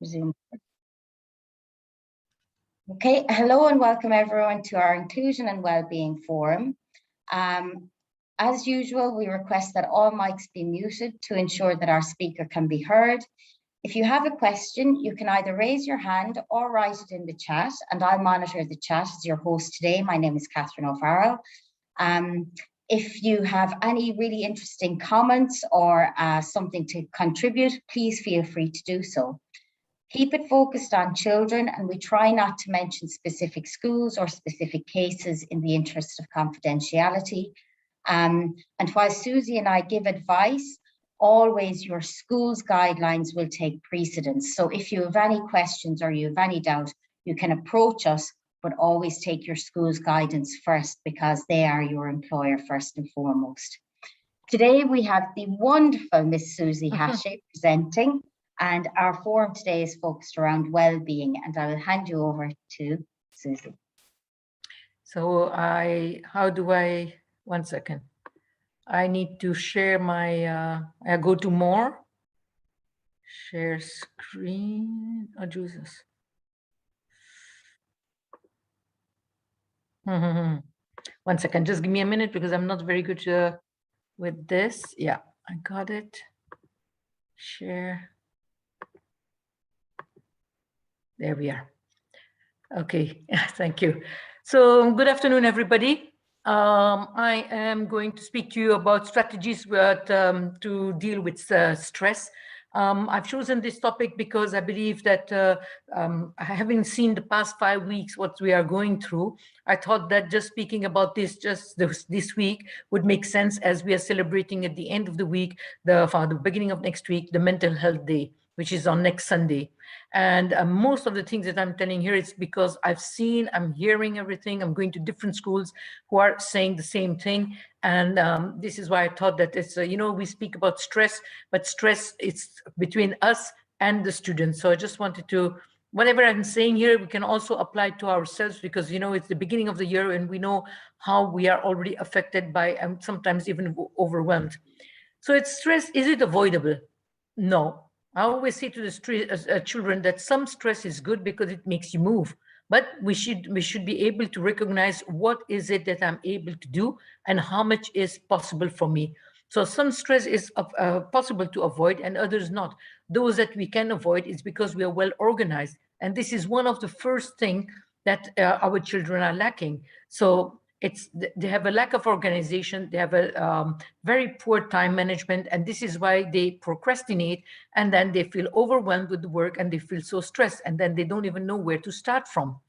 Resume. Okay, hello and welcome everyone to our Inclusion and Wellbeing Forum. As usual, we request that all mics be muted to ensure that our speaker can be heard. If you have a question, you can either raise your hand or write it in the chat, and I'll monitor the chat as your host today. My name is Catherine O'Farrell. If you have any really interesting comments or something to contribute, please feel free to do so. Keep it focused on children, and we try not to mention specific schools or specific cases in the interest of confidentiality. And while Susie and I give advice, always your school's guidelines will take precedence. So if you have any questions or you have any doubt, you can approach us, but always take your school's guidance first, because they are your employer first and foremost. Today we have the wonderful Miss Susie Hache presenting, and our forum today is focused around well-being, and I will hand you over to Susie. So one second. I need to share my, I go to more, share screen, oh Jesus. One second, just give me a minute because I'm not very good with this. Yeah, I got it. Share. There we are. Okay, thank you. So good afternoon, everybody. I am going to speak to you about strategies to deal with stress. I've chosen this topic because I believe that having seen the past 5 weeks what we are going through, I thought that just speaking about this this week would make sense, as we are celebrating at the end of the week, the beginning of next week, the Mental Health Day, which is on next Sunday. And most of the things that I'm telling here, it's because I'm hearing everything. I'm going to different schools who are saying the same thing. And this is why I thought that it's, we speak about stress, but stress, it's between us and the students. So I just wanted to, whatever I'm saying here, we can also apply to ourselves, because, it's the beginning of the year and we know how we are already affected by, and sometimes even overwhelmed. So it's stress, is it avoidable? No. I always say to the children that some stress is good because it makes you move, but we should be able to recognize what is it that I'm able to do and how much is possible for me. So some stress is possible to avoid and others not. Those that we can avoid is because we are well organized. And this is one of the first things that our children are lacking. So they have a lack of organization, they have a very poor time management, and this is why they procrastinate, and then they feel overwhelmed with the work and they feel so stressed, and then they don't even know where to start from.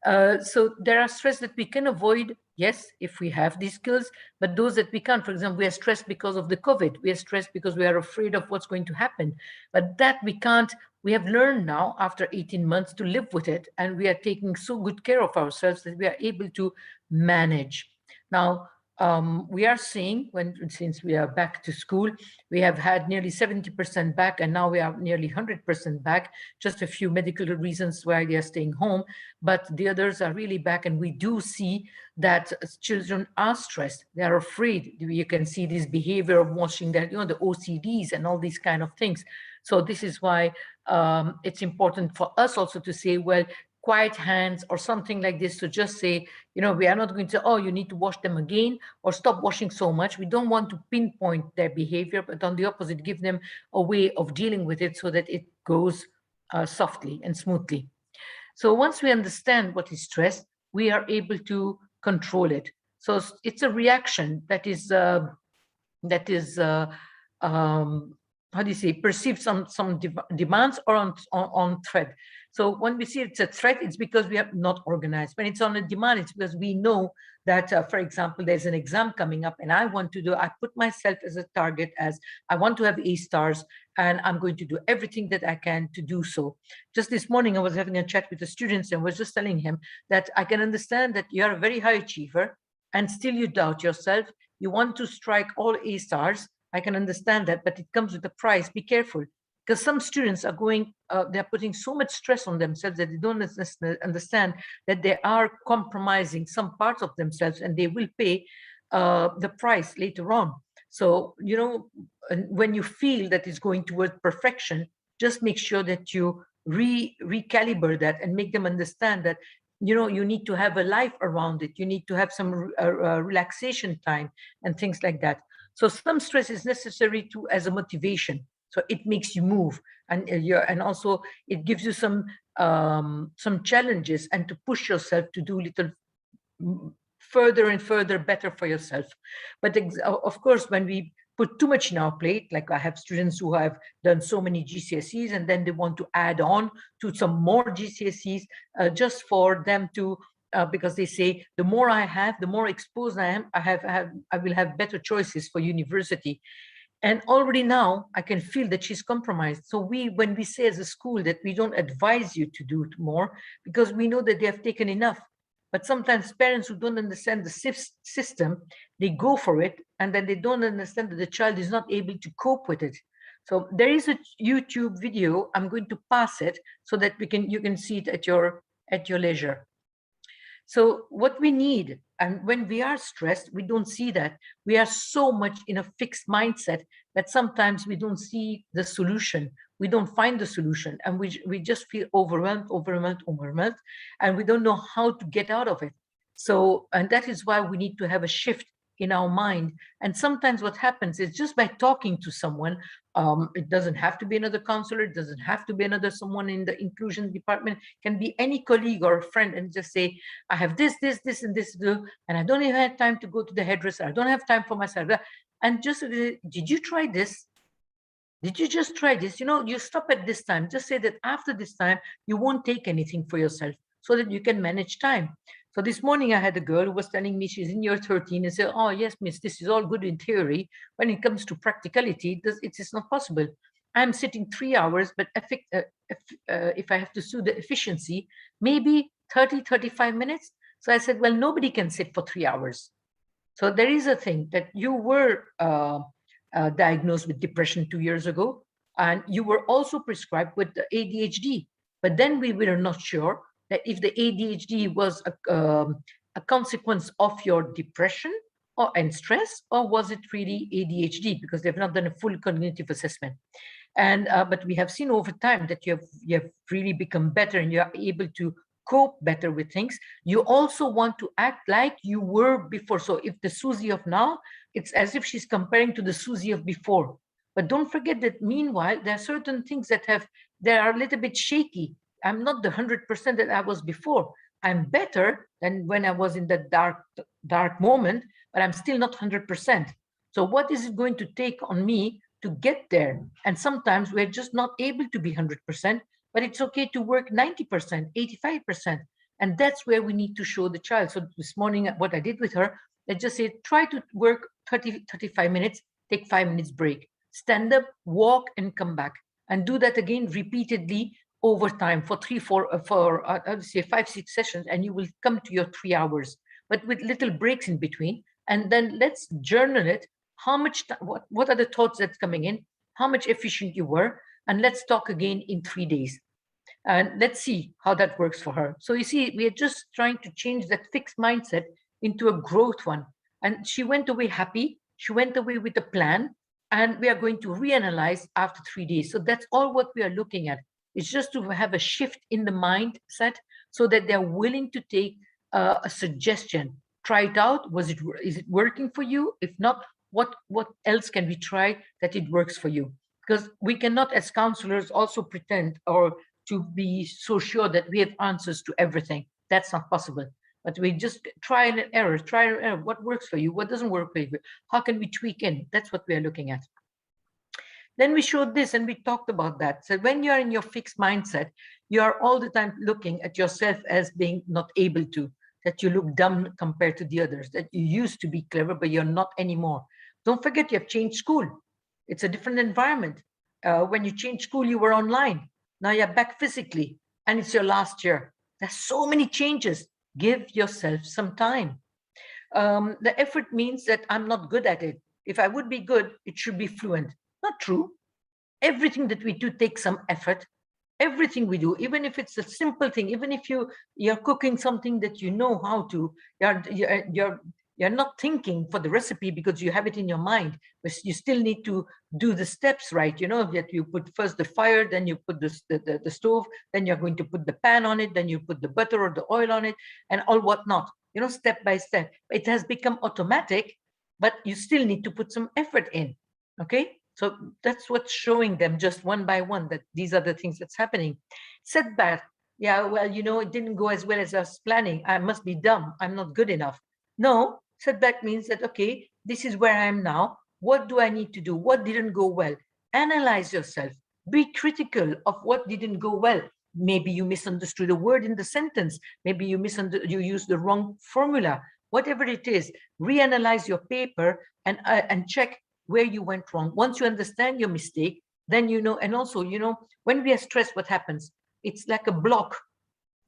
So there are stress that we can avoid, yes, if we have these skills, but those that we can't. For example, we are stressed because of the COVID. We are stressed because we are afraid of what's going to happen. But that we can't. We have learned now after 18 months to live with it, and we are taking so good care of ourselves that we are able to manage. Now, we are seeing, since we are back to school, we have had nearly 70% back, and now we are nearly 100% back. Just a few medical reasons why they are staying home, but the others are really back, and we do see that children are stressed. They are afraid. You can see this behavior of watching that, the OCDs and all these kind of things. So this is why it's important for us also to say, well, quiet hands or something like this, to just say, we are not going to say, oh, you need to wash them again or stop washing so much. We don't want to pinpoint their behavior, but on the opposite, give them a way of dealing with it so that it goes softly and smoothly. So once we understand what is stress, we are able to control it. So it's a reaction that is how do you say, perceive some demands or on threat. So when we see it's a threat, it's because we are not organized. When it's on a demand, it's because we know that, for example, there's an exam coming up and I put myself as a target as I want to have A stars, and I'm going to do everything that I can to do so. Just this morning, I was having a chat with the students and was just telling him that I can understand that you're a very high achiever and still you doubt yourself. You want to strike all A stars. I can understand that, but it comes with a price. Be careful, because some students are they're putting so much stress on themselves that they don't understand that they are compromising some parts of themselves, and they will pay the price later on. So, when you feel that it's going towards perfection, just make sure that you recalibrate that and make them understand that, you know, you need to have a life around it. You need to have some relaxation time and things like that. So some stress is necessary to as a motivation. So it makes you move, and and also it gives you some challenges and to push yourself to do little further and further better for yourself. But of course, when we put too much in our plate, like I have students who have done so many GCSEs and then they want to add on to some more GCSEs just for them to, because they say the more I have, the more exposed I am, I will have better choices for university. And already now I can feel that she's compromised. So when we say as a school that we don't advise you to do more because we know that they have taken enough. But sometimes parents who don't understand the system, they go for it, and then they don't understand that the child is not able to cope with it. So there is a YouTube video. I'm going to pass it so that you can see it at your leisure. So what we need, and when we are stressed, we don't see that. We are so much in a fixed mindset that sometimes we don't see the solution. We don't find the solution, and we just feel overwhelmed, and we don't know how to get out of it. So, and that is why we need to have a shift in our mind. And sometimes what happens is just by talking to someone, it doesn't have to be another counselor, it doesn't have to be someone in the inclusion department, can be any colleague or friend, and just say, I have this, and this to do, and I don't even have time to go to the hairdresser, I don't have time for myself. And just, did you try this? Did you just try this? You know, you stop at this time. Just say that after this time, you won't take anything for yourself so that you can manage time. So this morning I had a girl who was telling me she's in year 13 and said, oh yes, miss, this is all good in theory. When it comes to practicality, it is not possible. I'm sitting 3 hours, but if I have to do the efficiency, maybe 30, 35 minutes. So I said, well, nobody can sit for 3 hours. So there is a thing that you were diagnosed with depression 2 years ago, and you were also prescribed with the ADHD. But then we were not sure that if the ADHD was a consequence of your depression and stress, or was it really ADHD, because they've not done a full cognitive assessment. And but we have seen over time that you have really become better and you're able to cope better with things. You also want to act like you were before. So if the Susie of now, it's as if she's comparing to the Susie of before. But don't forget that meanwhile, there are certain things that are a little bit shaky. I'm not the 100% that I was before. I'm better than when I was in that dark moment, but I'm still not 100%. So what is it going to take on me to get there? And sometimes we're just not able to be 100%, but it's okay to work 90%, 85%. And that's where we need to show the child. So this morning, what I did with her, I just said, try to work 30, 35 minutes, take 5 minutes break, stand up, walk, and come back. And do that again repeatedly over time for 5, 6 sessions, and you will come to your 3 hours, but with little breaks in between. And then let's journal it. How much, what are the thoughts that's coming in? How much efficient you were? And let's talk again in 3 days. And let's see how that works for her. So you see, we are just trying to change that fixed mindset into a growth one. And she went away happy. She went away with a plan. And we are going to reanalyze after 3 days. So that's all what we are looking at. It's just to have a shift in the mindset so that they're willing to take a suggestion. Try it out. Is it working for you? If not, what else can we try that it works for you? Because we cannot, as counselors, also pretend or to be so sure that we have answers to everything. That's not possible. But we just try and error. What works for you? What doesn't work for you? How can we tweak in? That's what we are looking at. Then we showed this and we talked about that. So when you're in your fixed mindset, you are all the time looking at yourself as being not able to, that you look dumb compared to the others, that you used to be clever, but you're not anymore. Don't forget you have changed school. It's a different environment. When you changed school, you were online. Now you're back physically and it's your last year. There's so many changes. Give yourself some time. The effort means that I'm not good at it. If I would be good, it should be fluent. Not true. Everything that we do takes some effort. Everything we do, even if it's a simple thing, even if you're cooking something that you know how to, You're not thinking for the recipe because you have it in your mind, but you still need to do the steps right. You know, that you put first the fire, then you put the stove, then you're going to put the pan on it, then you put the butter or the oil on it, and all whatnot, you know, step by step. It has become automatic, but you still need to put some effort in, okay? So that's what's showing them just one by one that these are the things that's happening. Setback, yeah, well, you know, it didn't go as well as I was planning. I must be dumb. I'm not good enough. No, setback means that, okay, this is where I am now. What do I need to do? What didn't go well? Analyze yourself. Be critical of what didn't go well. Maybe you misunderstood a word in the sentence. Maybe you used the wrong formula. Whatever it is, reanalyze your paper and check where you went wrong. Once you understand your mistake, then you know. And also, you know, when we are stressed, what happens? It's like a block.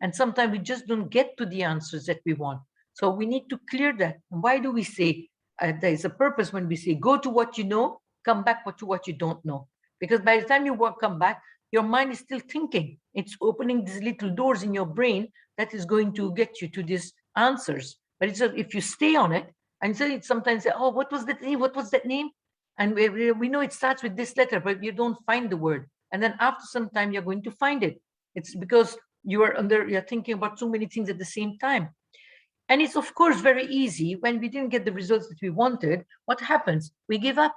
And sometimes we just don't get to the answers that we want. So we need to clear that. Why do we say there is a purpose when we say go to what you know, come back to what you don't know? Because by the time you come back, your mind is still thinking. It's opening these little doors in your brain that is going to get you to these answers. But it's if you stay on it, and so sometimes say, oh, what was that name? What was that name? And we know it starts with this letter, but you don't find the word. And then after some time, you're going to find it. It's because you're thinking about so many things at the same time. And it's, of course, very easy when we didn't get the results that we wanted. What happens? We give up.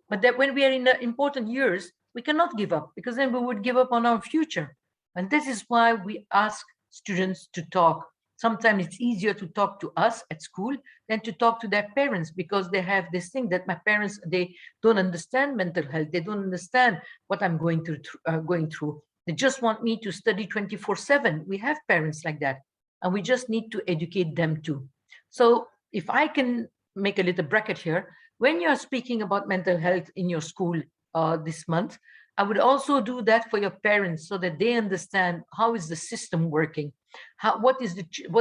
But that when we are in the important years, we cannot give up, because then we would give up on our future. And this is why we ask students to talk. Sometimes it's easier to talk to us at school than to talk to their parents, because they have this thing that my parents, they don't understand mental health. They don't understand what I'm going through. They just want me to study 24/7. We have parents like that, and we just need to educate them too. So if I can make a little bracket here, when you're speaking about mental health in your school this month, I would also do that for your parents so that they understand how is the system working, what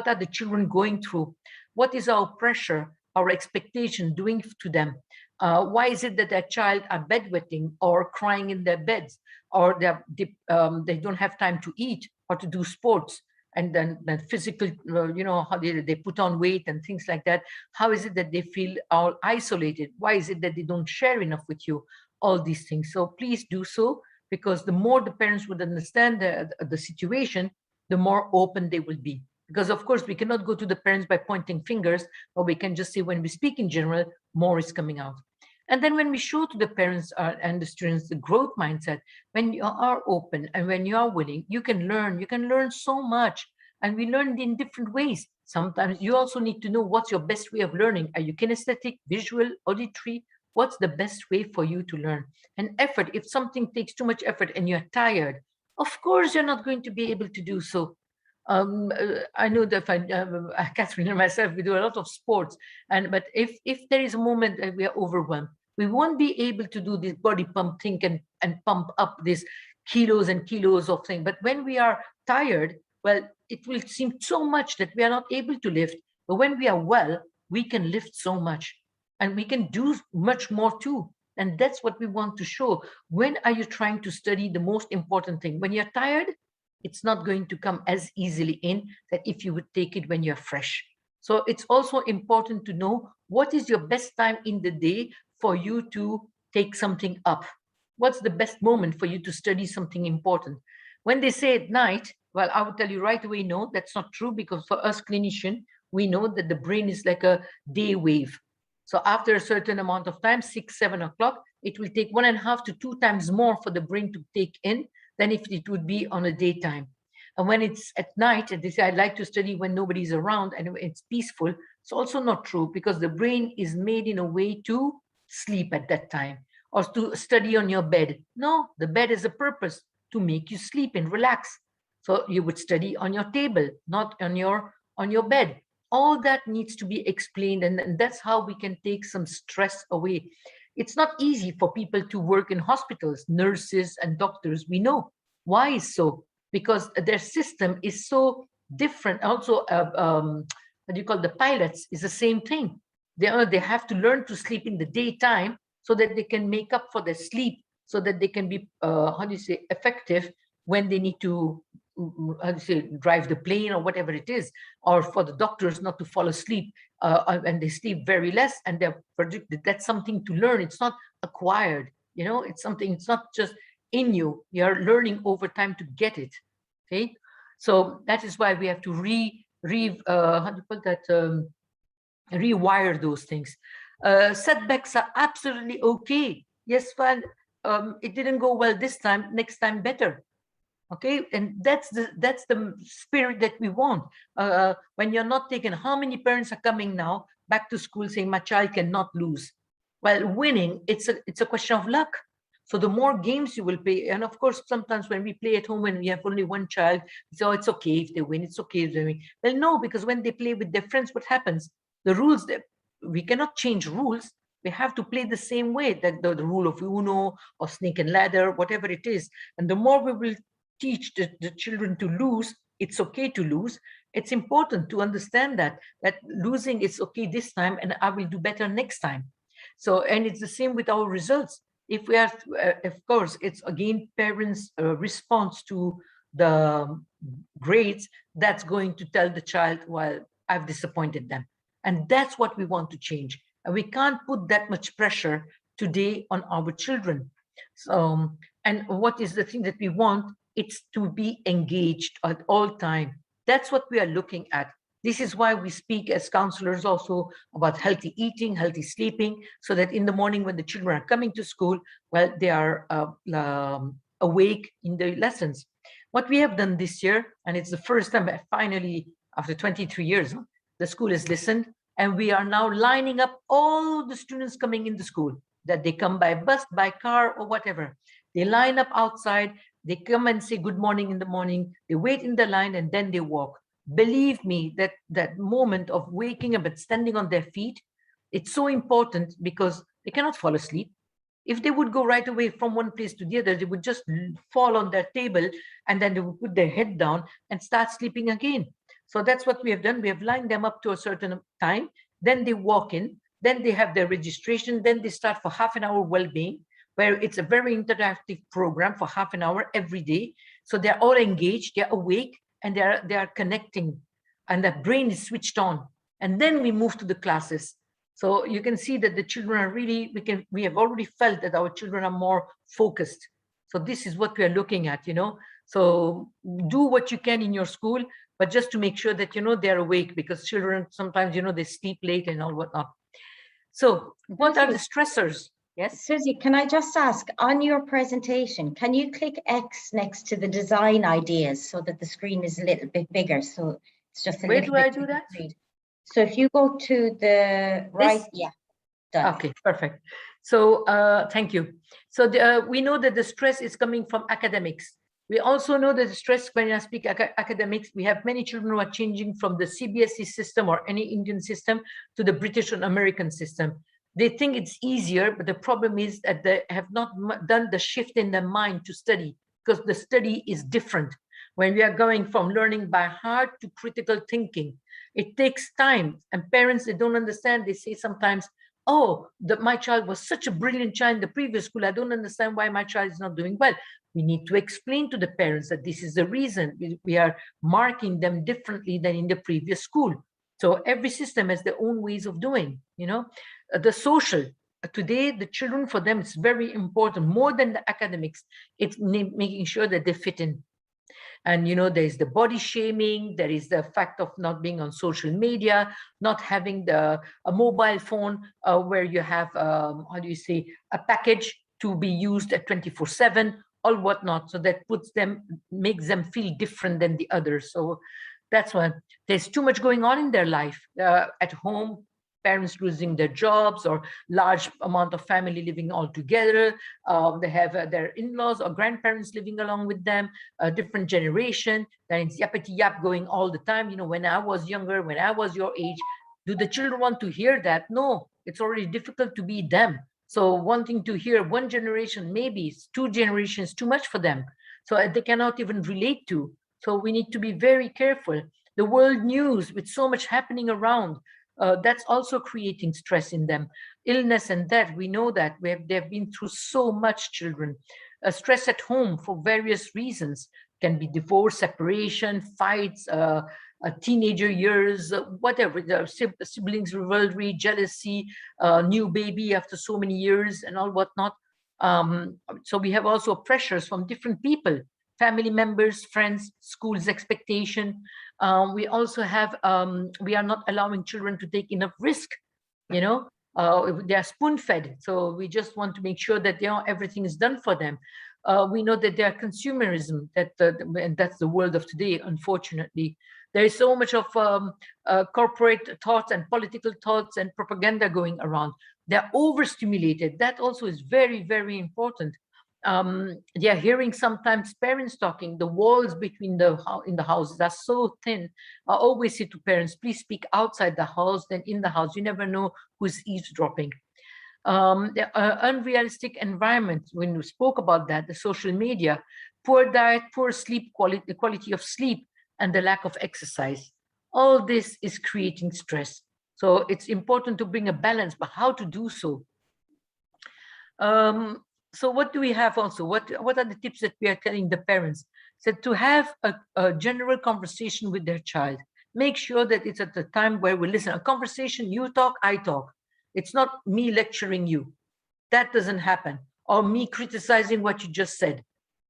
are the children going through, what is our pressure, our expectation doing to them. Why is it that their child are bedwetting or crying in their beds, or they don't have time to eat or to do sports, and then physical, how they put on weight and things like that. How is it that they feel all isolated? Why is it that they don't share enough with you? All these things. So please do so, because the more the parents would understand the situation, the more open they will be. Because of course we cannot go to the parents by pointing fingers, or we can just say when we speak in general, more is coming out. And then when we show to the parents and the students the growth mindset, when you are open and when you are willing, you can learn so much. And we learn in different ways. Sometimes you also need to know what's your best way of learning. Are you kinesthetic, visual, auditory? What's the best way for you to learn? And effort, if something takes too much effort and you're tired, of course you're not going to be able to do so. I know that Catherine and myself, we do a lot of sports, but if there is a moment that we are overwhelmed, we won't be able to do this body pump thing and pump up these kilos and kilos of things. But when we are tired, well, it will seem so much that we are not able to lift. But when we are well, we can lift so much, and we can do much more too. And that's what we want to show. When are you trying to study the most important thing? When you're tired, it's not going to come as easily in that if you would take it when you're fresh. So it's also important to know what is your best time in the day for you to take something up. What's the best moment for you to study something important? When they say at night, well, I would tell you right away, no, that's not true, because for us clinicians, we know that the brain is like a day wave. So after a certain amount of time, 6, 7 o'clock, it will take 1.5 to 2 times more for the brain to take in than if it would be on a daytime. And when it's at night, and they say, I'd like to study when nobody's around and it's peaceful, it's also not true, because the brain is made in a way to sleep at that time, or to study on your bed. No, the bed is a purpose to make you sleep and relax. So you would study on your table, not on your bed. All that needs to be explained, and that's how we can take some stress away. It's not easy for people to work in hospitals, nurses and doctors, we know. Why is so? Because their system is so different. Also, what do you call, the pilots is the same thing. They have to learn to sleep in the daytime so that they can make up for their sleep, so that they can be, effective when they need to how do you say, drive the plane or whatever it is, or for the doctors not to fall asleep, and they sleep very less, and they're predicted. That's something to learn. It's not acquired, you know, it's something, it's not just in you. You're learning over time to get it. Okay, so that is why we have to how do you put that, rewire those things. Setbacks are absolutely okay. Yes, fine. It didn't go well this time, next time better. Okay, and that's the spirit that we want. When you're not taken, how many parents are coming now back to school saying my child cannot lose? Well, winning, it's a question of luck. So the more games you will play, and of course, sometimes when we play at home, when we have only one child, we say, oh, it's okay if they win, it's okay if they win. Well, no, because when they play with their friends, what happens? The rules, that we cannot change rules. We have to play the same way, that the rule of Uno or snake and ladder, whatever it is. And the more we will teach the children to lose, it's okay to lose. It's important to understand that losing is okay this time, and I will do better next time. So, and it's the same with our results. If we have, of course, it's again parents' response to the grades that's going to tell the child, well, I've disappointed them. And that's what we want to change. And we can't put that much pressure today on our children. So, and what is the thing that we want? It's to be engaged at all time. That's what we are looking at. This is why we speak as counselors also about healthy eating, healthy sleeping, so that in the morning when the children are coming to school, well, they are awake in the lessons. What we have done this year, and it's the first time finally, after 23 years, the school has listened, and we are now lining up all the students coming in the school, that they come by bus, by car, or whatever. They line up outside, they come and say good morning in the morning, they wait in the line, and then they walk. Believe me, that moment of waking up and standing on their feet, it's so important, because they cannot fall asleep. If they would go right away from one place to the other, they would just fall on their table, and then they would put their head down and start sleeping again. So that's what we have done. We have lined them up to a certain time, then they walk in, then they have their registration, then they start for half an hour well-being, where it's a very interactive program for half an hour every day. So they're all engaged, they're awake, and they are connecting, and the brain is switched on. And then we move to the classes. So you can see that the children are really, we have already felt that our children are more focused. So this is what we are looking at, you know. So do what you can in your school, but just to make sure that, you know, they're awake, because children sometimes, you know, they sleep late and all whatnot. So what are the stressors? Yes, Susie, can I just ask, on your presentation, can you click X next to the design ideas so that the screen is a little bit bigger? So it's just a where little do bit I do that? So if you go to the right, yeah, done. Okay, perfect. So thank you. So we know that the stress is coming from academics. We also know that the stress, when I speak academics, we have many children who are changing from the CBSE system or any Indian system to the British and American system. They think it's easier, but the problem is that they have not done the shift in their mind to study, because the study is different. When we are going from learning by heart to critical thinking, it takes time. And parents, they don't understand. They say sometimes, oh, my child was such a brilliant child in the previous school. I don't understand why my child is not doing well. We need to explain to the parents that this is the reason. We are marking them differently than in the previous school. So every system has their own ways of doing, you know. The social, today, the children, for them, it's very important, more than the academics. It's making sure that they fit in. And, you know, there's the body shaming, there is the fact of not being on social media, not having a mobile phone where you have, how do you say, a package to be used at 24/7, or whatnot. So that makes them feel different than the others. So that's why there's too much going on in their life at home. Parents losing their jobs, or large amount of family living all together. They have their in-laws or grandparents living along with them, a different generation. Then it's yappity yap going all the time. You know, when I was younger, when I was your age, do the children want to hear that? No, it's already difficult to be them. So wanting to hear one generation, maybe 2 generations, too much for them. So they cannot even relate to. So we need to be very careful. The world news, with so much happening around, that's also creating stress in them. Illness and death, we know that they've been through so much, children. Stress at home for various reasons. can be divorce, separation, fights, teenager years, whatever, the siblings rivalry, jealousy, new baby after so many years and all whatnot. So we have also pressures from different people, family members, friends, schools expectation. We also have, we are not allowing children to take enough risk, you know. They are spoon-fed, so we just want to make sure that everything is done for them. We know that there are consumerism, and that's the world of today, unfortunately. There is so much of corporate thoughts and political thoughts and propaganda going around. They're overstimulated. That also is very, very important. They are hearing sometimes parents talking. The walls between in the houses are so thin. I always say to parents, please speak outside the house than in the house. You never know who's eavesdropping. The unrealistic environment, when we spoke about that, the social media, poor diet, poor sleep quality, the quality of sleep, and the lack of exercise. All this is creating stress. So it's important to bring a balance, but how to do so? So what do we have also? What are the tips that we are telling the parents? So to have a general conversation with their child, make sure that it's at the time where we listen. A conversation, you talk, I talk. It's not me lecturing you. That doesn't happen. Or me criticizing what you just said.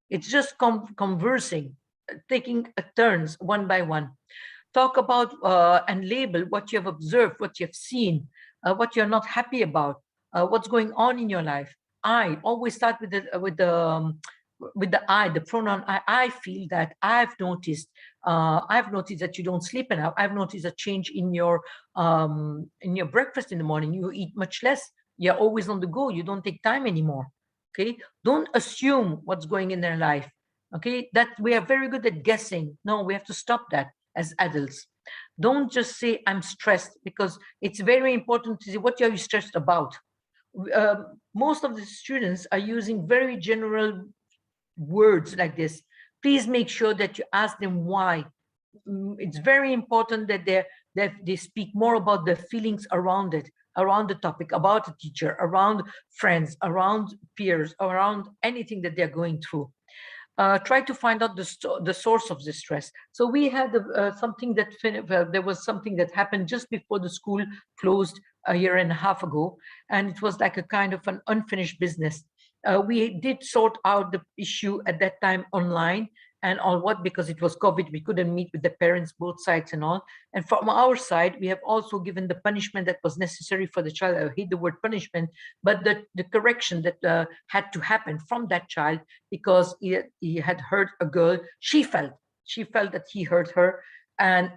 It's just conversing, taking turns one by one. Talk about and label what you have observed, what you have seen, what you're not happy about, what's going on in your life. I always start with the I, the pronoun I. I feel that I've noticed that you don't sleep enough. I've noticed a change in your breakfast in the morning. You eat much less. You're always on the go. You don't take time anymore. Okay, don't assume what's going in their life. Okay, that we are very good at guessing. No, we have to stop that as adults. Don't just say I'm stressed, because it's very important to say what are you stressed about. Most of the students are using very general words like this. Please make sure that you ask them why. It's very important that they speak more about the feelings around it, around the topic, about the teacher, around friends, around peers, around anything that they're going through. Try to find out the source of the stress. So we had something that there was something that happened just before the school closed a year and a half ago, and it was like a kind of an unfinished business. We did sort out the issue at that time online and all because it was COVID, we couldn't meet with the parents, both sides and all. And from our side, we have also given the punishment that was necessary for the child. I hate the word punishment, but the correction that had to happen from that child, because he had hurt a girl. She felt that he hurt her. And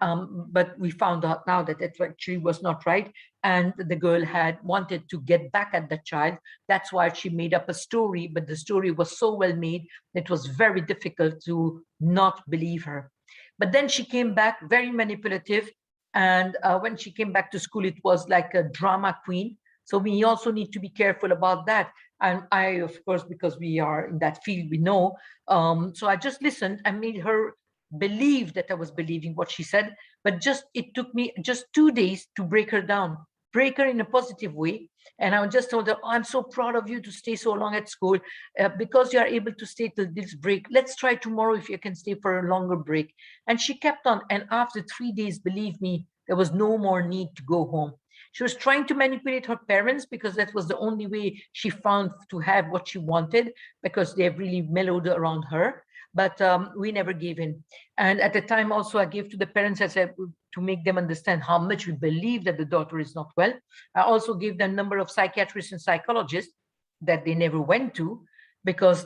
but we found out now that it actually was not right, and the girl had wanted to get back at the child. That's why she made up a story, but the story was so well made it was very difficult to not believe her. But then she came back very manipulative, and when she came back to school, it was like a drama queen. So we also need to be careful about that. And I, of course, because we are in that field, we know. So I just listened and made her believe that I was believing what she said, but it took me just 2 days to break her down, break her in a positive way. And I just told her, oh, I'm so proud of you to stay so long at school, because you are able to stay till this break. Let's try tomorrow if you can stay for a longer break. And she kept on. And after 3 days, believe me, there was no more need to go home. She was trying to manipulate her parents because that was the only way she found to have what she wanted, because they have really mellowed around her. But we never gave in. And at the time also, I gave to the parents, I said, to make them understand how much we believe that the daughter is not well. I also gave them a number of psychiatrists and psychologists that they never went to, because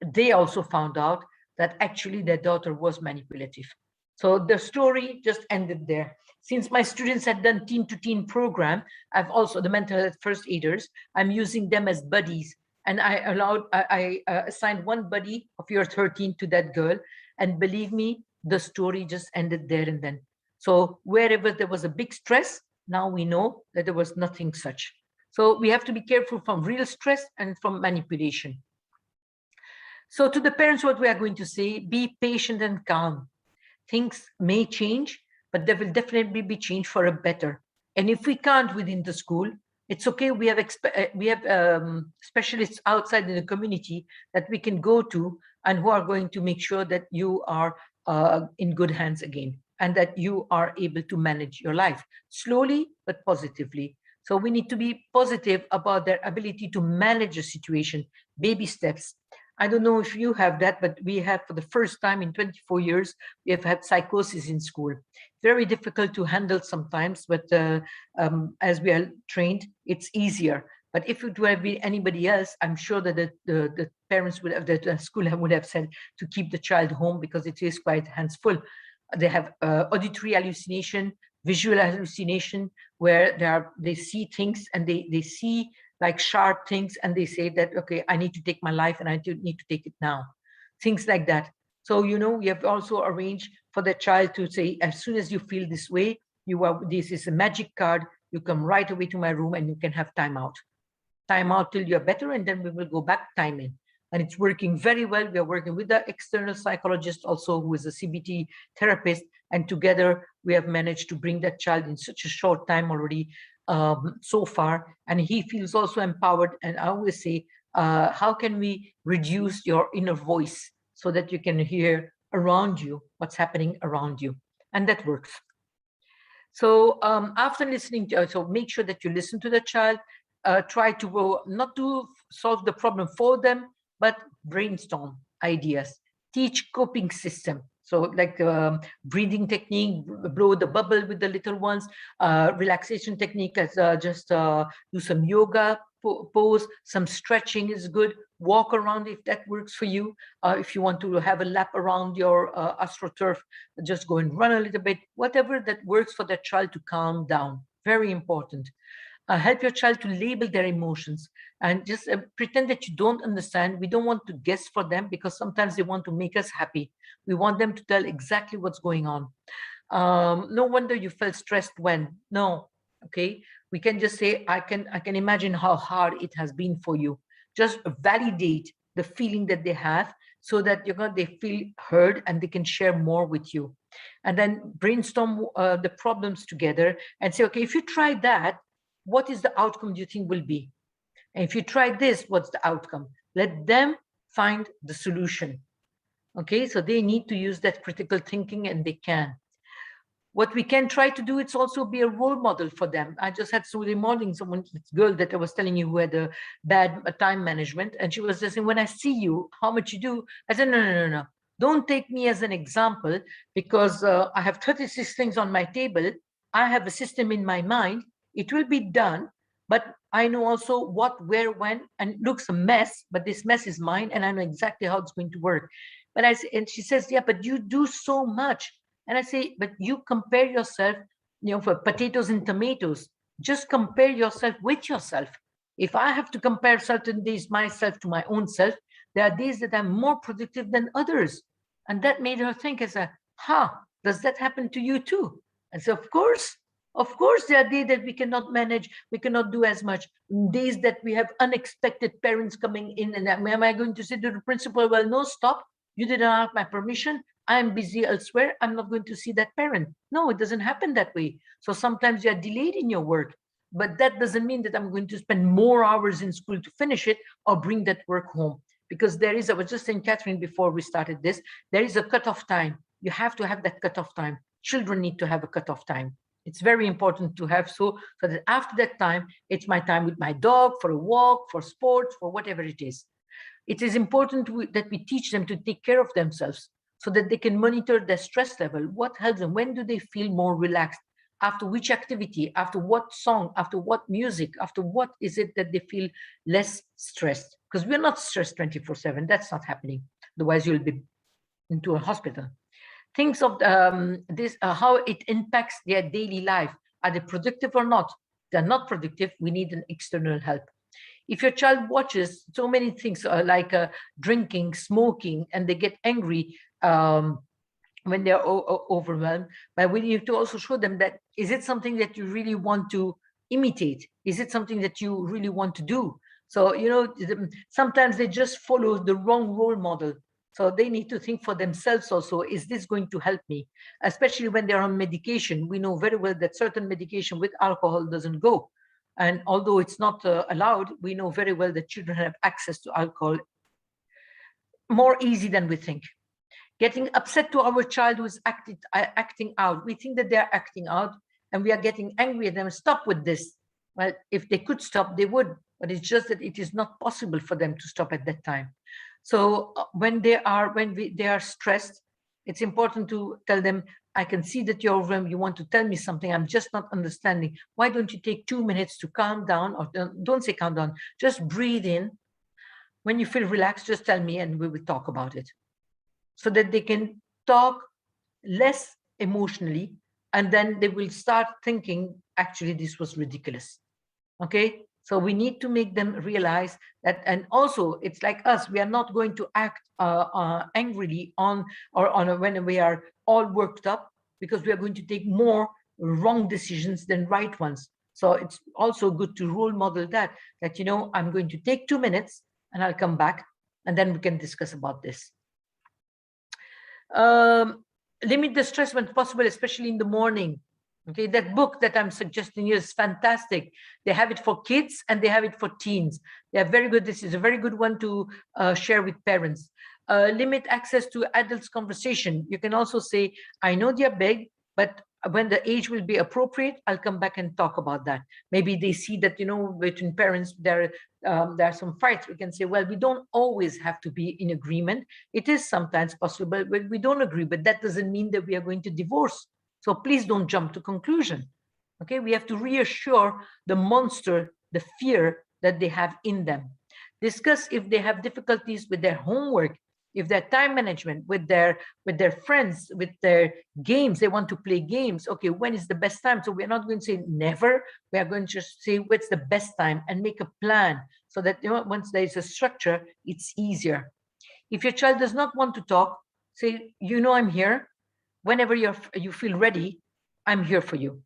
they also found out that actually their daughter was manipulative. So the story just ended there. Since my students had done teen-to-teen program, I've also, the mental health first aiders, I'm using them as buddies. And I assigned one buddy of year 13 to that girl. And believe me, the story just ended there and then. So wherever there was a big stress, now we know that there was nothing such. So we have to be careful from real stress and from manipulation. So to the parents, what we are going to say, be patient and calm. Things may change, but there will definitely be change for a better. And if we can't within the school, it's okay. We have specialists outside in the community that we can go to and who are going to make sure that you are in good hands again, and that you are able to manage your life slowly but positively. So we need to be positive about their ability to manage a situation, baby steps. I don't know if you have that, but we have, for the first time in 24 years, we have had psychosis in school. Very difficult to handle sometimes, but as we are trained, it's easier. But if it would have been anybody else, I'm sure that the parents would have, the school would have said to keep the child home, because it is quite hands full. They have auditory hallucination, visual hallucination, where they see things and they see like sharp things, and they say that, okay, I need to take my life and I need to take it now. Things like that. So, you know, we have also arranged for the child to say, as soon as you feel this way, this is a magic card. You come right away to my room and you can have time out. Time out till you're better, and then we will go back time in. And it's working very well. We are working with the external psychologist also, who is a CBT therapist. And together we have managed to bring that child in such a short time already so far. And he feels also empowered. And I always say, how can we reduce your inner voice so that you can hear around you what's happening around you? And that works. So after listening to, so make sure that you listen to the child, try to not to solve the problem for them, but brainstorm ideas, teach coping system. So like breathing technique, blow the bubble with the little ones, relaxation technique as just do some yoga pose, some stretching is good, walk around if that works for you. If you want to have a lap around your astroturf, just go and run a little bit, whatever that works for that child to calm down. Very important. Help your child to label their emotions, and just pretend that you don't understand. We don't want to guess for them, because sometimes they want to make us happy. We want them to tell exactly what's going on. No wonder you felt stressed when. No, okay. We can just say, I can imagine how hard it has been for you. Just validate the feeling that they have, so that they feel heard and they can share more with you. And then brainstorm the problems together and say, okay, if you try that, what is the outcome do you think will be? And if you try this, what's the outcome? Let them find the solution. Okay, so they need to use that critical thinking, and they can. What we can try to do, it's also be a role model for them. I just had Sunday morning, this girl that I was telling you who had a bad time management, and she was just saying, when I see you, how much you do, I said, no. Don't take me as an example, because I have 36 things on my table. I have a system in my mind. It will be done, but I know also what, where, when, and it looks a mess, but this mess is mine, and I know exactly how it's going to work. But and she says, yeah, but you do so much. And I say, but you compare yourself, for potatoes and tomatoes, just compare yourself with yourself. If I have to compare certain days myself to my own self, there are days that I'm more productive than others. And that made her think, as does that happen to you too? And so, of course, there are days that we cannot manage, we cannot do as much. Days that we have unexpected parents coming in, and am I going to say to the principal, well, no, stop, you didn't have my permission, I'm busy elsewhere, I'm not going to see that parent? No, it doesn't happen that way. So sometimes you're delayed in your work, but that doesn't mean that I'm going to spend more hours in school to finish it or bring that work home. Because I was just saying, Catherine, before we started this, there is a cutoff time. You have to have that cutoff time. Children need to have a cutoff time. It's very important to have so that after that time, it's my time with my dog, for a walk, for sports, for whatever it is. It is important that we teach them to take care of themselves, so that they can monitor their stress level. What helps them? When do they feel more relaxed? After which activity? After what song? After what music? After what is it that they feel less stressed? Because we're not stressed 24/7. That's not happening. Otherwise, you'll be into a hospital. Things of this, how it impacts their daily life. Are they productive or not? If they're not productive, we need an external help. If your child watches so many things like drinking, smoking, and they get angry when they're overwhelmed, but we need to also show them that, is it something that you really want to imitate? Is it something that you really want to do? So, sometimes they just follow the wrong role model. So they need to think for themselves also, is this going to help me? Especially when they're on medication. We know very well that certain medication with alcohol doesn't go. And although it's not allowed, we know very well that children have access to alcohol. more easy than we think. Getting upset to our child who is acting out. We think that they're acting out and we are getting angry at them. Stop with this. Well, if they could stop, they would, but it's just that it is not possible for them to stop at that time. So when they are stressed, it's important to tell them, I can see that you're overwhelmed. You want to tell me something. I'm just not understanding. Why don't you take 2 minutes to calm down, or don't say calm down, just breathe in. When you feel relaxed, just tell me and we will talk about it. So that they can talk less emotionally, and then they will start thinking, actually, this was ridiculous. Okay, so we need to make them realize that, and also it's like us, we are not going to act angrily when we are all worked up, because we are going to take more wrong decisions than right ones. So it's also good to role model that, you know, I'm going to take 2 minutes and I'll come back and then we can discuss about this. Limit the stress when possible, especially in the morning. Okay, that book that I'm suggesting you is fantastic. They have it for kids and they have it for teens. They are very good. This is a very good one to share with parents. Limit access to adults' conversation. You can also say, I know they're big, but when the age will be appropriate, I'll come back and talk about that. Maybe they see that, you know, between parents, there are some fights. We can say, well, we don't always have to be in agreement. It is sometimes possible, but we don't agree, but that doesn't mean that we are going to divorce. So please don't jump to conclusion. Okay, we have to reassure the monster, the fear that they have in them. Discuss if they have difficulties with their homework, if their time management, with their friends, with their games, they want to play games. Okay, when is the best time? So we're not going to say never. We are going to just say what's the best time and make a plan so that, you know, once there is a structure, it's easier. If your child does not want to talk, say, you know, I'm here. Whenever you feel ready, I'm here for you.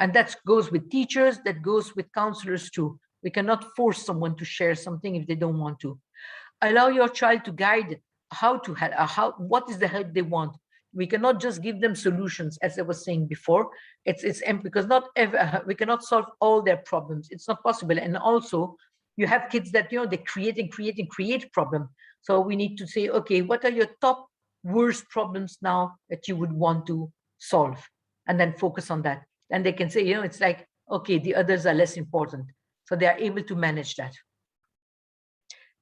And that goes with teachers, that goes with counselors too. We cannot force someone to share something if they don't want to. Allow your child to guide how to help, what is the help they want. We cannot just give them solutions, as I was saying before. It's because we cannot solve all their problems. It's not possible. And also, you have kids that, you know, they create problem. So we need to say, okay, what are your top worst problems now that you would want to solve, and then focus on that. And they can say, you know, it's like, okay, the others are less important. So they are able to manage that.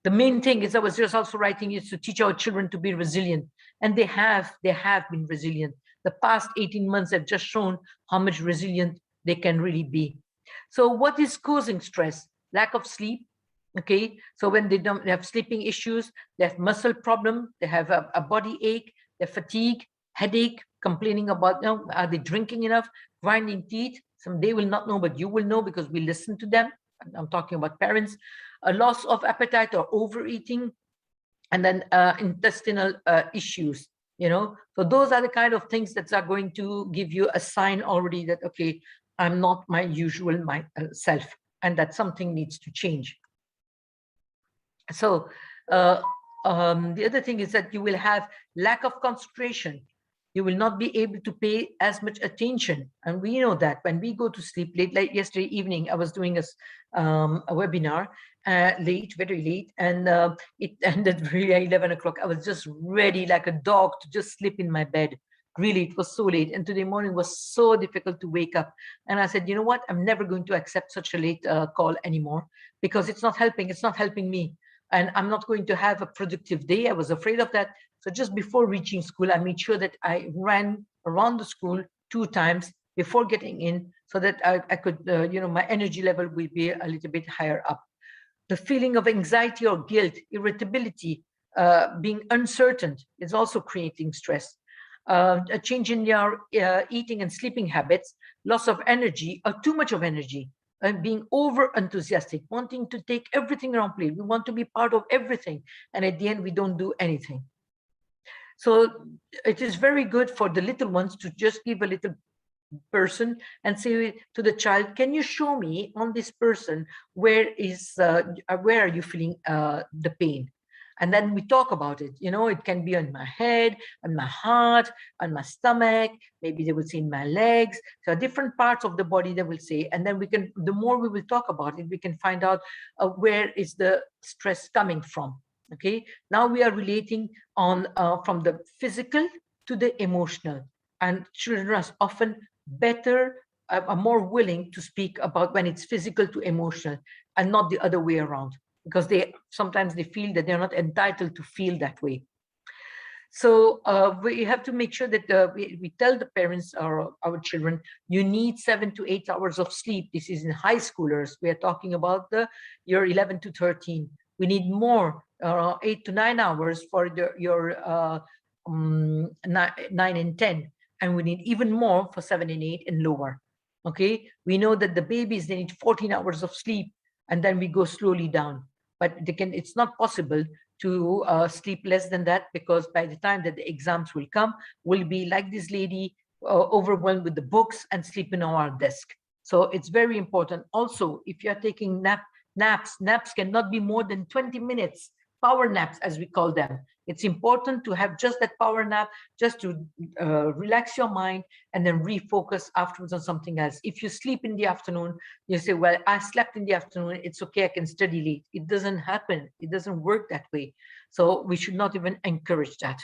The main thing is, I was just also writing, is to teach our children to be resilient. And they have been resilient. The past 18 months have just shown how much resilient they can really be. So what is causing stress? Lack of sleep. Okay, so when they have sleeping issues, they have muscle problem, they have a body ache, they have fatigue, headache, complaining about, you know, are they drinking enough, grinding teeth. Some they will not know, but you will know because we listen to them. I'm talking about parents. A loss of appetite or overeating, and then intestinal issues, you know. So those are the kind of things that are going to give you a sign already that, okay, I'm not my usual self, and that something needs to change. So the other thing is that you will have lack of concentration. You will not be able to pay as much attention. And we know that when we go to sleep late, like yesterday evening, I was doing a webinar late, very late, and it ended really at 11 o'clock. I was just ready like a dog to just sleep in my bed. Really, it was so late. And today morning was so difficult to wake up. And I said, you know what? I'm never going to accept such a late call anymore, because it's not helping. It's not helping me. And I'm not going to have a productive day. I was afraid of that. So just before reaching school, I made sure that I ran around the school 2 times before getting in, so that I could, you know, my energy level will be a little bit higher up. The feeling of anxiety or guilt, irritability, being uncertain is also creating stress. A change in your eating and sleeping habits, loss of energy or too much of energy, and being over enthusiastic, wanting to take everything around play. We want to be part of everything, and at the end we don't do anything. So it is very good for the little ones to just give a little person and say to the child, can you show me on this person where are you feeling the pain? And then we talk about it. You know, it can be on my head, on my heart, on my stomach. Maybe they will say in my legs. So different parts of the body they will say. And then we can, the more we will talk about it, we can find out where is the stress coming from. Okay, now we are relating on from the physical to the emotional, and children are often better, are more willing to speak about when it's physical to emotional and not the other way around, because they sometimes they feel that they're not entitled to feel that way. So we have to make sure that we tell the parents or our children, you need 7 to 8 hours of sleep. This is in high schoolers. We are talking about the year 11 to 13. We need more, 8 to 9 hours for your 9 and 10. And we need even more for 7 and 8 and lower. Okay, we know that the babies, they need 14 hours of sleep, and then we go slowly down. But it's not possible to sleep less than that, because by the time that the exams will come, we'll be like this lady, overwhelmed with the books and sleeping on our desk. So it's very important. Also, if you're taking naps cannot be more than 20 minutes, power naps as we call them. It's important to have just that power nap, just to relax your mind and then refocus afterwards on something else. If you sleep in the afternoon, you say, well, I slept in the afternoon, it's okay, I can study late. It doesn't happen. It doesn't work that way. So we should not even encourage that.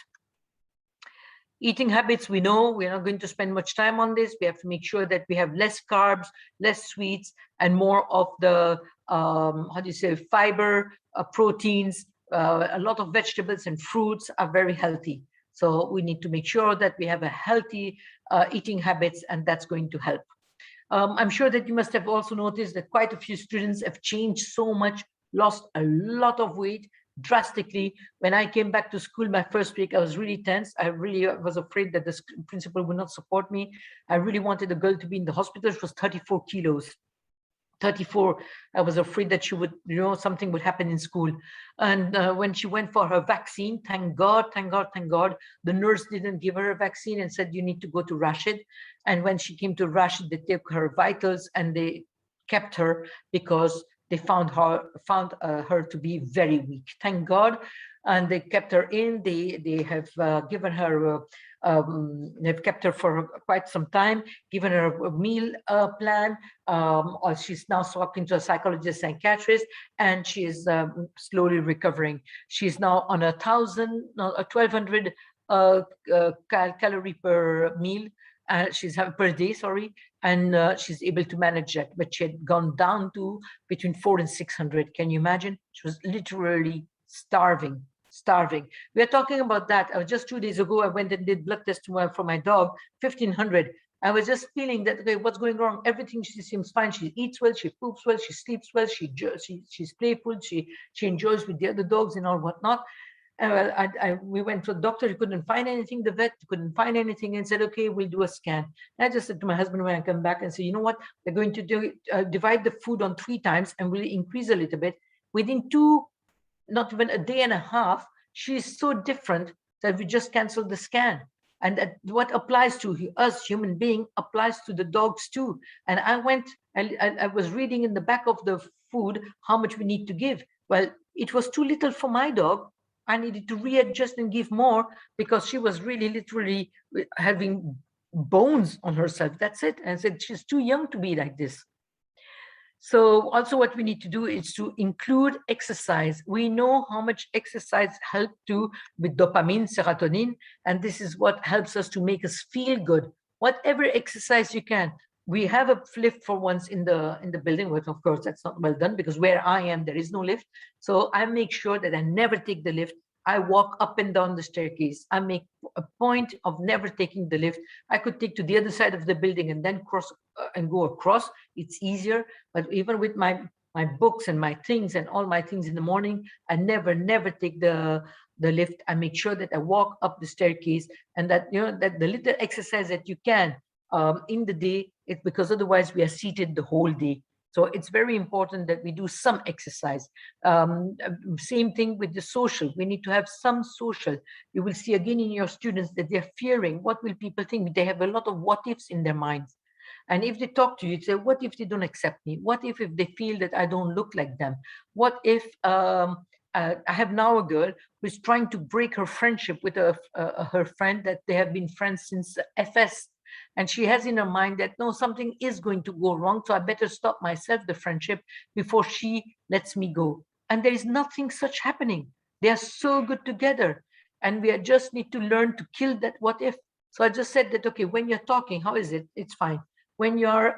Eating habits, we know we're not going to spend much time on this. We have to make sure that we have less carbs, less sweets, and more of the, how do you say, fiber, proteins. A lot of vegetables and fruits are very healthy. So we need to make sure that we have a healthy eating habits, and that's going to help. I'm sure that you must have also noticed that quite a few students have changed so much, lost a lot of weight drastically. When I came back to school my first week, I was really tense. I really was afraid that the principal would not support me. I really wanted the girl to be in the hospital. She was 34 kilos. 34. I was afraid that she would, something would happen in school. And when she went for her vaccine, thank God, the nurse didn't give her a vaccine and said, you need to go to Rashid. And when she came to Rashid, they took her vitals and they kept her because they found her to be very weak. Thank God. And they kept her in. They have given her, they've kept her for quite some time, given her a meal plan. Or she's now talking to a psychologist, psychiatrist, and she is slowly recovering. She's now on 1,200 calorie per meal. She's having per day, sorry, and she's able to manage that. But she had gone down to between 400 and 600. Can you imagine? She was literally starving. We are talking about that. Just 2 days ago, I went and did blood test for my dog, 1,500. I was just feeling that, okay, what's going wrong? Everything, she seems fine. She eats well, she poops well, she sleeps well, she's playful, she enjoys with the other dogs and all whatnot. And we went to the doctor, he couldn't find anything, the vet couldn't find anything, and said, okay, we'll do a scan. And I just said to my husband when I come back and say, you know what, we're going to divide the food on 3 times and we'll increase a little bit. Within not even a day and a half, she's so different that we just canceled the scan. And that what applies to us human being applies to the dogs too. And I was reading in the back of the food how much we need to give. Well, it was too little for my dog. I needed to readjust and give more because she was really literally having bones on herself. That's it. And I said, she's too young to be like this. So also what we need to do is to include exercise. We know how much exercise helps with dopamine, serotonin, and this is what helps us to make us feel good. Whatever exercise you can. We have a lift for once in the building, but of course that's not well done because where I am, there is no lift. So I make sure that I never take the lift. I walk up and down the staircase. I make a point of never taking the lift. I could take to the other side of the building and then cross and go across. It's easier. But even with my books and my things and all my things in the morning, I never take the lift. I make sure that I walk up the staircase, and that that the little exercise that you can in the day, it's because otherwise we are seated the whole day. So it's very important that we do some exercise. Same thing with the social. We need to have some social. You will see again in your students that they're fearing, what will people think? They have a lot of what ifs in their minds. And if they talk to you, say, what if they don't accept me? What if they feel that I don't look like them? What if I have now a girl who is trying to break her friendship with her friend that they have been friends since FS. And she has in her mind that, no, something is going to go wrong, so I better stop myself the friendship before she lets me go. And there is nothing such happening. They are so good together. And we just need to learn to kill that what if. So I just said that, okay, when you're talking, how is it? It's fine. When you're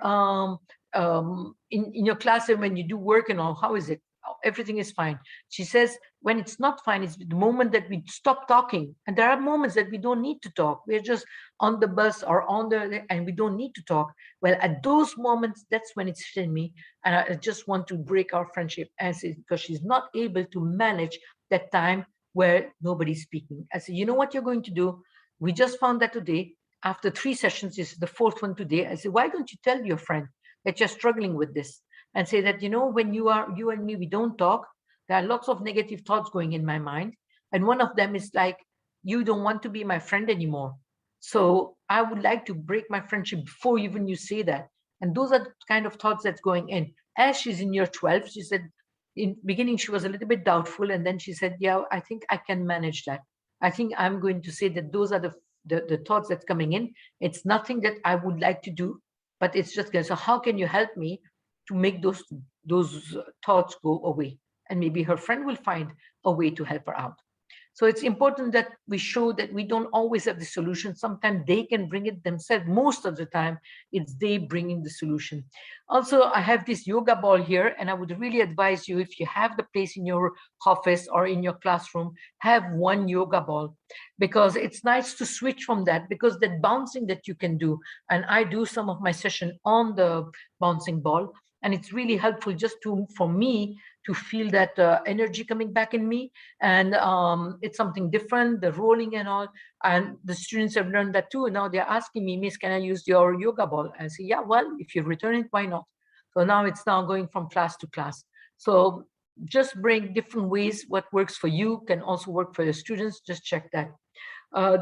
in your class and when you do work and all, how is it? Everything is fine. She says, when it's not fine, it's the moment that we stop talking. And there are moments that we don't need to talk. We're just on the bus or and we don't need to talk. Well, at those moments, that's when it's hitting me. And I just want to break our friendship because she's not able to manage that time where nobody's speaking. I said, you know what you're going to do? We just found that today, after 3 sessions, this is the 4th one today. I said, why don't you tell your friend that you're struggling with this? And say that, you know, when you and me, we don't talk, there are lots of negative thoughts going in my mind. And one of them is like, you don't want to be my friend anymore. So I would like to break my friendship before even you say that. And those are the kind of thoughts that's going in. As she's in year 12, she said, in beginning, she was a little bit doubtful. And then she said, yeah, I think I can manage that. I think I'm going to say that those are the thoughts that's coming in. It's nothing that I would like to do, but it's just good. So how can you help me to make those thoughts go away? And maybe her friend will find a way to help her out. So it's important that we show that we don't always have the solution. Sometimes they can bring it themselves. Most of the time, it's they bringing the solution. Also, I have this yoga ball here, and I would really advise you, if you have the place in your office or in your classroom, have one yoga ball, because it's nice to switch from that, because that bouncing that you can do, and I do some of my session on the bouncing ball, and it's really helpful just for me to feel that energy coming back in me. And it's something different, the rolling and all. And the students have learned that too. And now they're asking me, Miss, can I use your yoga ball? I say, yeah, well, if you return it, why not? So now it's now going from class to class. So just bring different ways. What works for you can also work for your students. Just check that.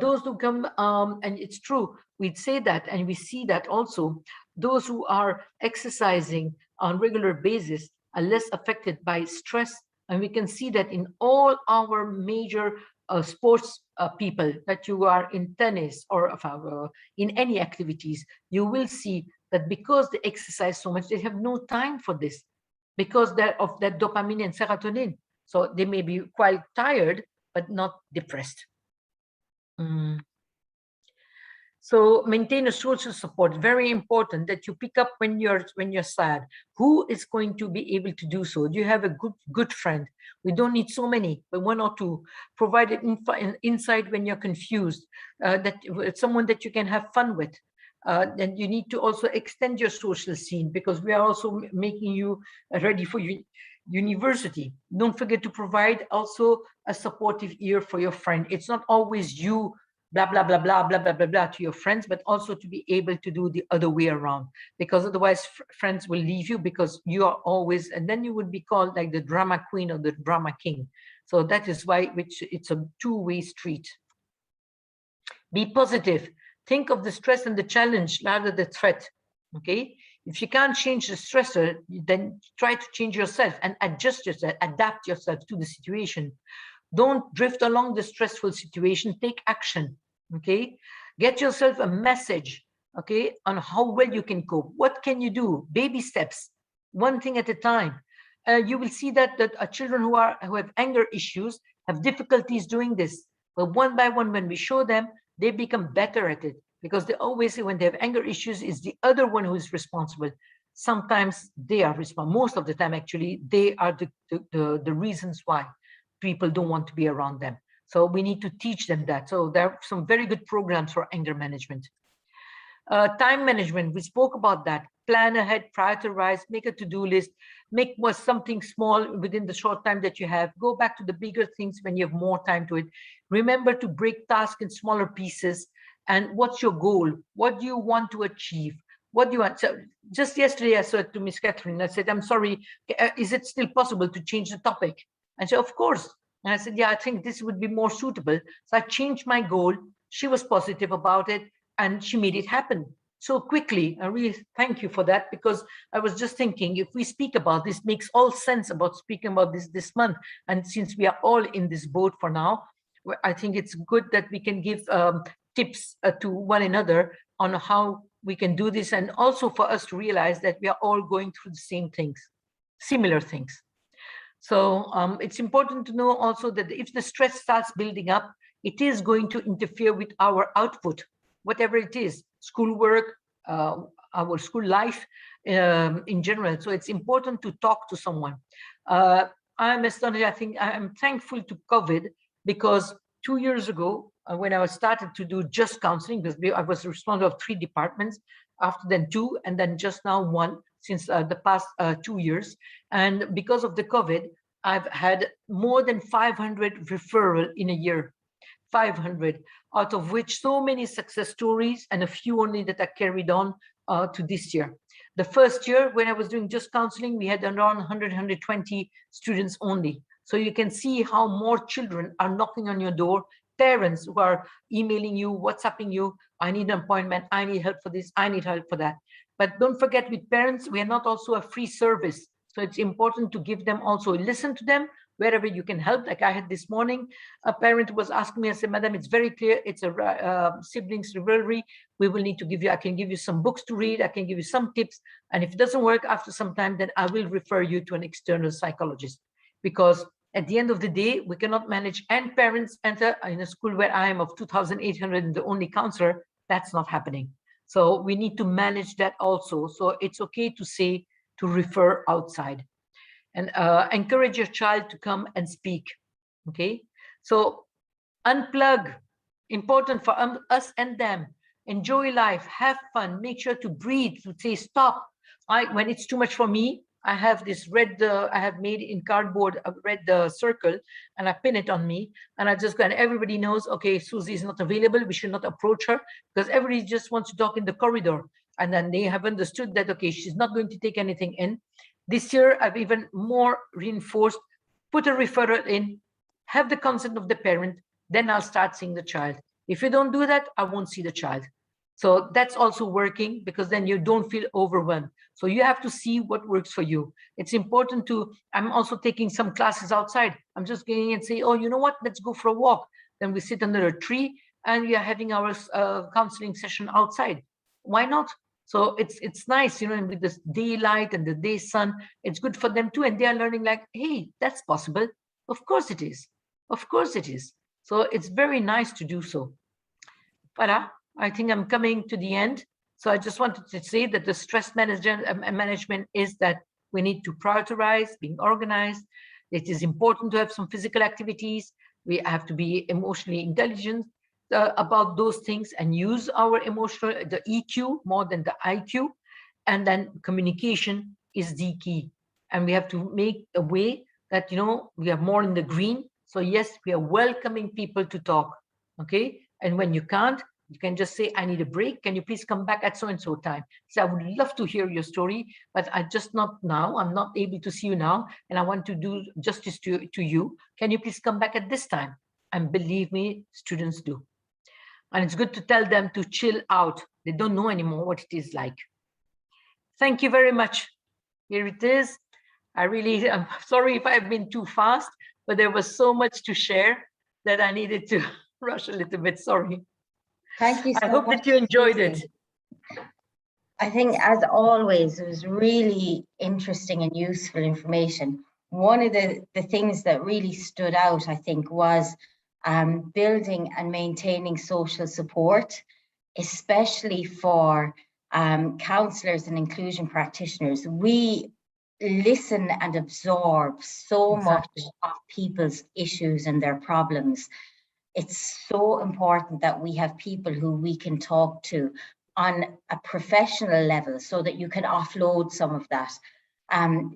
Those who come, and it's true, we'd say that, and we see that also, those who are exercising on regular basis are less affected by stress. And we can see that in all our major sports people, that you are in tennis or in any activities, you will see that because they exercise so much, they have no time for this, because of that dopamine and serotonin. So they may be quite tired, but not depressed. So maintain a social support. Very important that you pick up when you're sad. Who is going to be able to do so? Do you have a good friend? We don't need so many, but 1 or 2. Provide an insight when you're confused. That someone that you can have fun with. Then you need to also extend your social scene, because we are also making you ready for university. Don't forget to provide also a supportive ear for your friend. It's not always you blah, blah, blah, blah, blah, blah, blah, blah to your friends, but also to be able to do the other way around, because otherwise friends will leave you, because you are always, and then you would be called like the drama queen or the drama king. So that is why it's a two-way street. Be positive. Think of the stress and the challenge rather than the threat, okay? If you can't change the stressor, then try to change yourself and adjust yourself, adapt yourself to the situation. Don't drift along the stressful situation, take action, okay? Get yourself a message, okay, on how well you can cope. What can you do? Baby steps, one thing at a time. You will see that children who have anger issues have difficulties doing this. But one by one, when we show them, they become better at it, because they always say when they have anger issues, it's the other one who is responsible. Sometimes they are responsible. Most of the time, actually, they are the reasons why people don't want to be around them. So we need to teach them that. So there are some very good programs for anger management. Time management, we spoke about that. Plan ahead, prioritize, make a to-do list, make something small within the short time that you have. Go back to the bigger things when you have more time to it. Remember to break tasks in smaller pieces. And what's your goal? What do you want to achieve? What do you want? So just yesterday, I said to Miss Catherine, I said, I'm sorry, is it still possible to change the topic? And she said, of course. And I said, yeah, I think this would be more suitable. So I changed my goal. She was positive about it, and she made it happen so quickly. I really thank you for that, because I was just thinking, if we speak about this, makes all sense about speaking about this month. And since we are all in this boat for now, I think it's good that we can give tips to one another on how we can do this, and also for us to realize that we are all going through the same things, similar things. So it's important to know also that if the stress starts building up, it is going to interfere with our output, whatever it is, schoolwork, our school life in general. So it's important to talk to someone. I'm astonished. I think I'm thankful to COVID, because 2 years ago, when I started to do just counseling, because I was responsible of 3 departments, after then 2, and then just now 1 since the past 2 years. And because of the COVID, I've had more than 500 referral in a year. 500, out of which so many success stories and a few only that are carried on to this year. The first year when I was doing just counseling, we had around 100, 120 students only. So you can see how more children are knocking on your door, parents who are emailing you, WhatsApping you, I need an appointment, I need help for this, I need help for that. But don't forget, with parents, we are not also a free service. So it's important to give them also, listen to them, wherever you can help. Like I had this morning, a parent was asking me, I said, Madam, it's very clear, it's a siblings rivalry. We will need to give you, I can give you some books to read, I can give you some tips. And if it doesn't work after some time, then I will refer you to an external psychologist. Because at the end of the day, we cannot manage, and parents enter in a school where I am of 2,800 and the only counselor, that's not happening. So we need to manage that also. So it's okay to say, to refer outside. And encourage your child to come and speak. Okay, so unplug, important for us and them. Enjoy life, have fun, make sure to breathe, to say stop. When it's too much for me, I have this red, I have made in cardboard a red circle, and I pin it on me, and I just go, and everybody knows, okay, Susie is not available, we should not approach her, because everybody just wants to talk in the corridor. And then they have understood that, okay, she's not going to take anything in. This year, I've even more reinforced, put a referral in, have the consent of the parent, then I'll start seeing the child. If you don't do that, I won't see the child. So that's also working, because then you don't feel overwhelmed. So you have to see what works for you. It's important to, I'm also taking some classes outside. I'm just going and say, oh, you know what, let's go for a walk. Then we sit under a tree and we are having our counseling session outside. Why not? So it's nice, you know, and with this daylight and the day sun, it's good for them too. And they are learning like, hey, that's possible. Of course it is. Of course it is. So it's very nice to do so. Farah, I think I'm coming to the end. So I just wanted to say that the stress management is that we need to prioritize, being organized. It is important to have some physical activities. We have to be emotionally intelligent about those things and use our emotional, the EQ more than the IQ. And then communication is the key. And we have to make a way that, you know, we are more in the green. So yes, we are welcoming people to talk, okay? And when you can't, you can just say, I need a break. Can you please come back at so-and-so time? So I would love to hear your story, but I just not now. I'm not able to see you now. And I want to do justice to you. Can you please come back at this time? And believe me, students do. And it's good to tell them to chill out. They don't know anymore what it is like. Thank you very much. Here it is. I'm sorry if I've been too fast, but there was so much to share that I needed to rush a little bit. Sorry. Thank you so much. I hope that you enjoyed it. I think, as always, it was really interesting and useful information. One of the things that really stood out, I think, was building and maintaining social support, especially for counsellors and inclusion practitioners. We listen and absorb so much of people's issues and their problems. It's so important that we have people who we can talk to on a professional level so that you can offload some of that,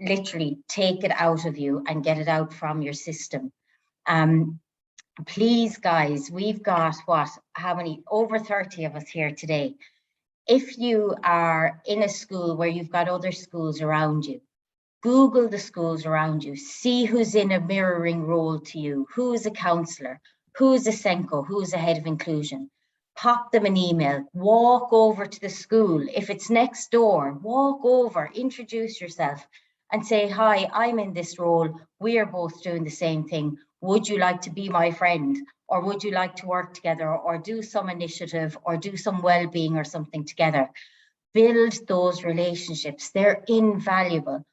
literally take it out of you and get it out from your system. Please, guys, we've got how many, over 30 of us here today. If you are in a school where you've got other schools around you, Google the schools around you, see who's in a mirroring role to you, who is a counsellor, who's a Senko, who's a head of inclusion. Pop them an email, walk over to the school. If it's next door, walk over, introduce yourself and say, hi, I'm in this role. We are both doing the same thing. Would you like to be my friend? Or would you like to work together or do some initiative or do some well-being or something together? Build those relationships. They're invaluable.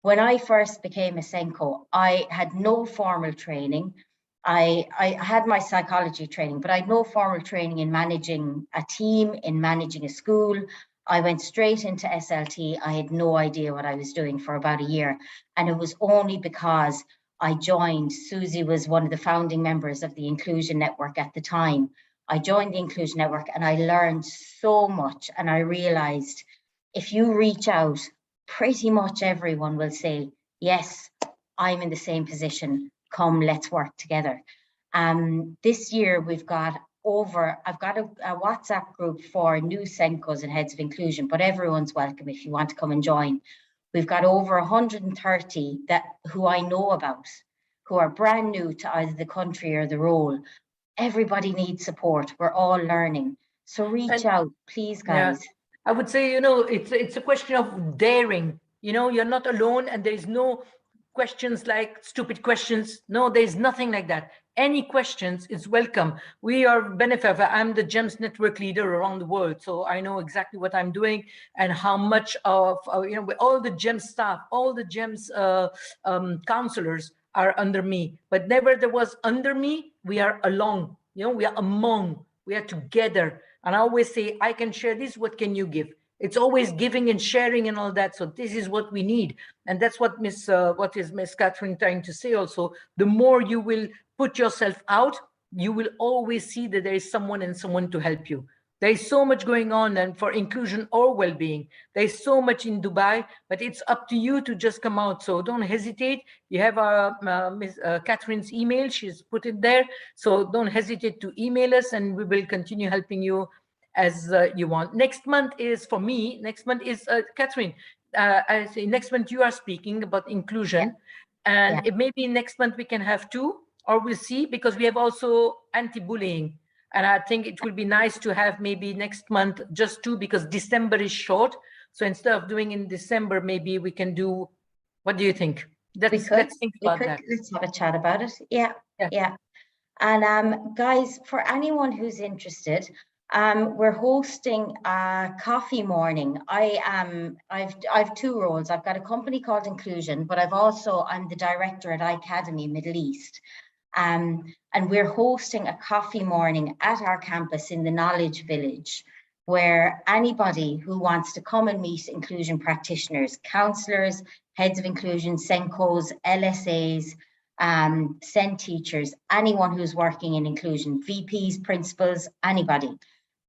when I first became a Senko, I had no formal training. I had my psychology training, but I had no formal training in managing a team, in managing a school. I went straight into SLT. I had no idea what I was doing for about a year. And it was only because I joined, Susie was one of the founding members of the Inclusion Network at the time. I joined the Inclusion Network and I learned so much. And I realized if you reach out, pretty much everyone will say, yes, I'm in the same position. Come, let's work together. This year we've got I've got a WhatsApp group for new Senkos and heads of inclusion, but everyone's welcome if you want to come and join. We've got over 130 who I know about, who are brand new to either the country or the role. Everybody needs support. We're all learning. So reach out, please, guys. Yeah, I would say, it's a question of daring. You're not alone, and there's no questions like stupid questions. No, there's nothing like that. Any questions is welcome. We are benefit. I'm the GEMS network leader around the world, so I know exactly what I'm doing and how much of all the GEMS staff, all the GEMS counselors are under me. But never there was under me. We are along. We are among. We are together. And I always say, I can share this. What can you give? It's always giving and sharing and all that. So this is what we need. And that's what Miss Catherine trying to say also. The more you will put yourself out, you will always see that there is someone and someone to help you. There is so much going on, and for inclusion or well-being, there is so much in Dubai, but it's up to you to just come out. So don't hesitate. You have Miss Catherine's email. She's put it there. So don't hesitate to email us, and we will continue helping you as you want. Next month is for me. Next month is Catherine. I say next month you are speaking about inclusion, and it maybe next month we can have two, or we'll see, because we have also anti-bullying. And I think it will be nice to have maybe next month just two, because December is short. So instead of doing in December, maybe we can do, what do you think? Let's think about that. Let's have a chat about it. Yeah. And guys, for anyone who's interested, we're hosting a coffee morning. I've two roles. I've got a company called Inclusion, but I'm the director at iAcademy Middle East. And we're hosting a coffee morning at our campus in the Knowledge Village, where anybody who wants to come and meet inclusion practitioners, counselors, heads of inclusion, Senkos, LSAs, SEN teachers, anyone who's working in inclusion, VPs, principals, anybody,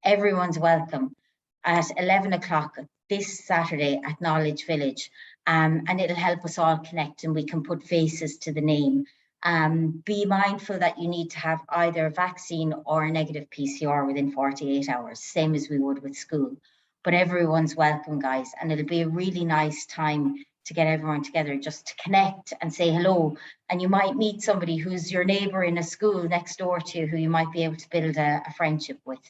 everyone's welcome at 11 o'clock this Saturday at Knowledge Village. And it'll help us all connect, and we can put faces to the name. Be mindful that you need to have either a vaccine or a negative PCR within 48 hours, same as we would with school. But everyone's welcome, guys, and it'll be a really nice time to get everyone together just to connect and say hello. And you might meet somebody who's your neighbor in a school next door to you who you might be able to build a friendship with.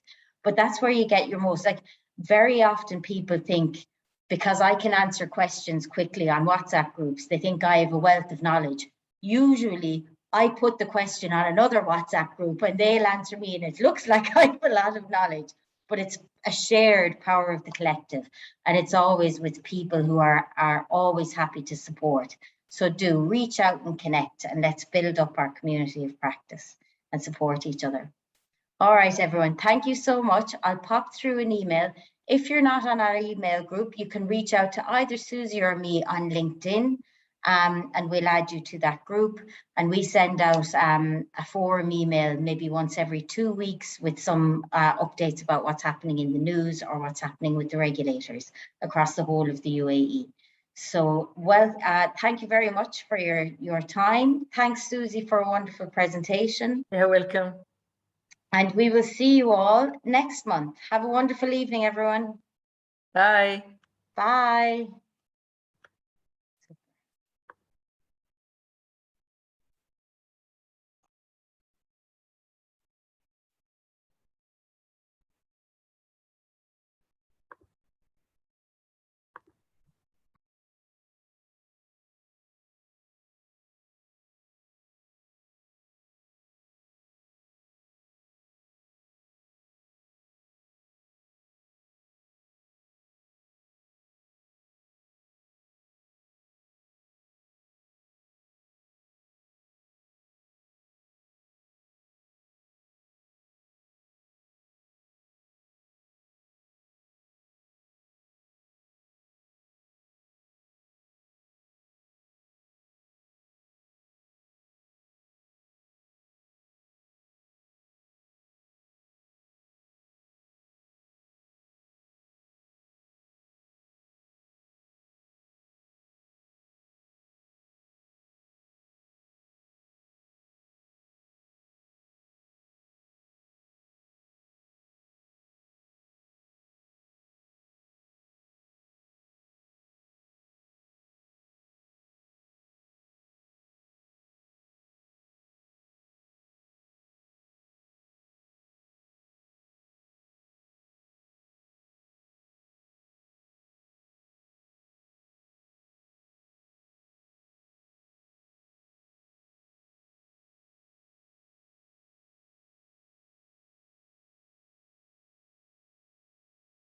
But that's where you get your most, like, very often people think, because I can answer questions quickly on WhatsApp groups, they think I have a wealth of knowledge. Usually I put the question on another WhatsApp group and they'll answer me, and it looks like I have a lot of knowledge, but it's a shared power of the collective, and it's always with people who are always happy to support. So do reach out and connect, and let's build up our community of practice and support each other. All right, everyone, thank you so much. I'll pop through an email. If you're not on our email group, you can reach out to either Susie or me on LinkedIn, and we'll add you to that group. And we send out a forum email maybe once every 2 weeks with some updates about what's happening in the news or what's happening with the regulators across the whole of the UAE. So, well, thank you very much for your time. Thanks, Susie, for a wonderful presentation. You're welcome. And we will see you all next month. Have a wonderful evening, everyone. Bye. Bye.